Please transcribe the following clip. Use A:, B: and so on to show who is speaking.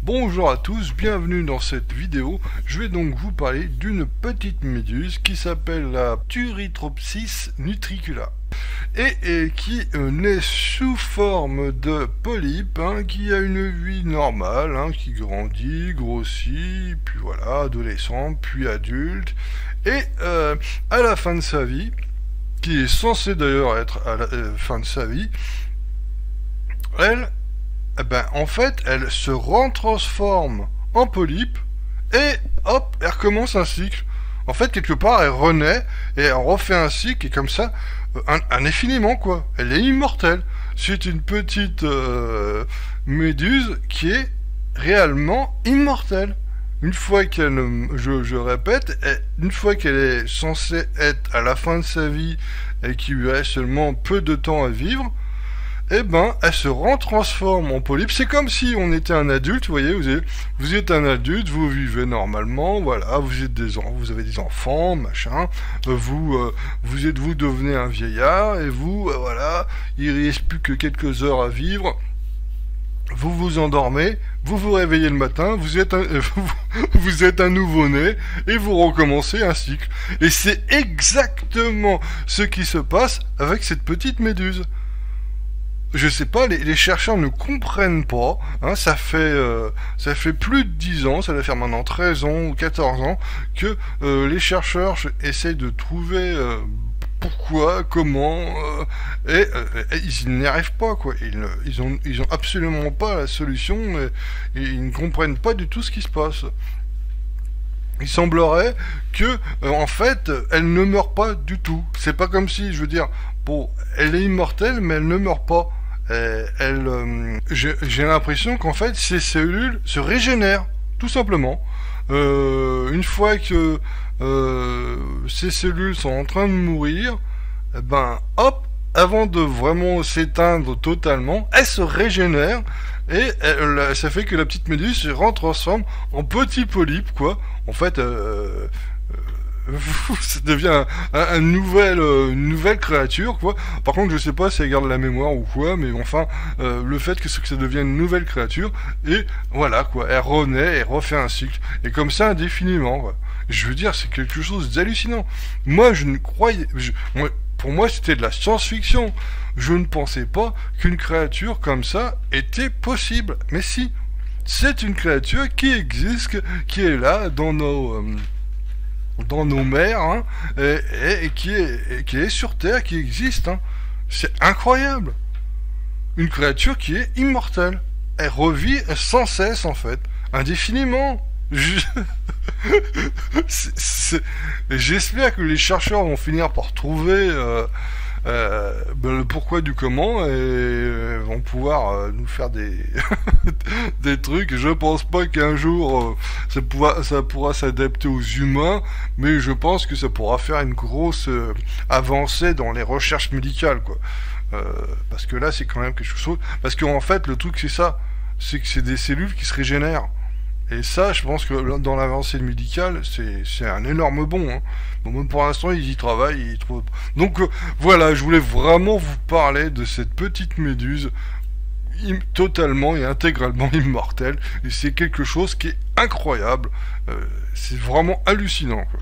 A: Bonjour à tous, bienvenue dans cette vidéo. Je vais donc vous parler d'une petite méduse qui s'appelle la Turritopsis nutricula et qui naît sous forme de polype, qui a une vie normale, qui grandit, grossit, puis voilà, adolescent, puis adulte, et à la fin de sa vie, qui est censée d'ailleurs être à la fin de sa vie, en fait, elle se retransforme en polype et hop, elle recommence un cycle. En fait, quelque part, elle renaît et elle refait un cycle et comme ça, un infiniment quoi. Elle est immortelle. C'est une petite méduse qui est réellement immortelle. Une fois qu'elle, je répète, une fois qu'elle est censée être à la fin de sa vie et qu'il lui reste seulement peu de temps à vivre, elle se retransforme en polype. C'est comme si on était un adulte, vous voyez, vous êtes un adulte, vous vivez normalement, voilà, vous avez des enfants, machin, vous devenez un vieillard, et vous, voilà, il ne reste plus que quelques heures à vivre, vous vous endormez, vous vous réveillez le matin, vous êtes un nouveau-né, et vous recommencez un cycle. Et c'est exactement ce qui se passe avec cette petite méduse. Je sais pas, les chercheurs ne comprennent pas, ça fait plus de 10 ans, ça doit faire maintenant 13 ans ou 14 ans, que les chercheurs essayent de trouver pourquoi, comment, et ils n'y arrivent pas, quoi. Ils ont absolument pas la solution, et ils ne comprennent pas du tout ce qui se passe. Il semblerait que, en fait, elle ne meurt pas du tout. C'est pas comme si, je veux dire, bon, elle est immortelle, mais elle ne meurt pas. J'ai l'impression qu'en fait, ces cellules se régénèrent, tout simplement. Une fois que ces cellules sont en train de mourir, hop, avant de vraiment s'éteindre totalement, elles se régénèrent. Et ça fait que la petite méduse se retransforme en petit polype, quoi. En fait, ça devient une nouvelle créature, quoi. Par contre, je sais pas si elle garde la mémoire ou quoi, mais enfin, le fait que ça devienne une nouvelle créature, et voilà, quoi. Elle renaît et refait un cycle. Et comme ça, indéfiniment, quoi. Je veux dire, c'est quelque chose d'hallucinant. Moi, je ne croyais... Pour moi, c'était de la science-fiction. Je ne pensais pas qu'une créature comme ça était possible. Mais si, c'est une créature qui existe, qui est là dans nos mers, et qui est sur Terre, qui existe. C'est incroyable. Une créature qui est immortelle. Elle revit sans cesse, en fait, indéfiniment. J'espère que les chercheurs vont finir par trouver le pourquoi du comment et vont pouvoir nous faire des des trucs. Je pense pas qu'un jour ça pourra s'adapter aux humains, mais je pense que ça pourra faire une grosse avancée dans les recherches médicales, quoi. Parce que là c'est quand même quelque chose, parce qu'en fait le truc c'est ça, c'est que c'est des cellules qui se régénèrent. Et ça, je pense que dans l'avancée médicale, c'est un énorme bond. Bon, même pour l'instant, ils y travaillent, ils trouvent... Donc voilà, je voulais vraiment vous parler de cette petite méduse totalement et intégralement immortelle. Et c'est quelque chose qui est incroyable. C'est vraiment hallucinant, quoi.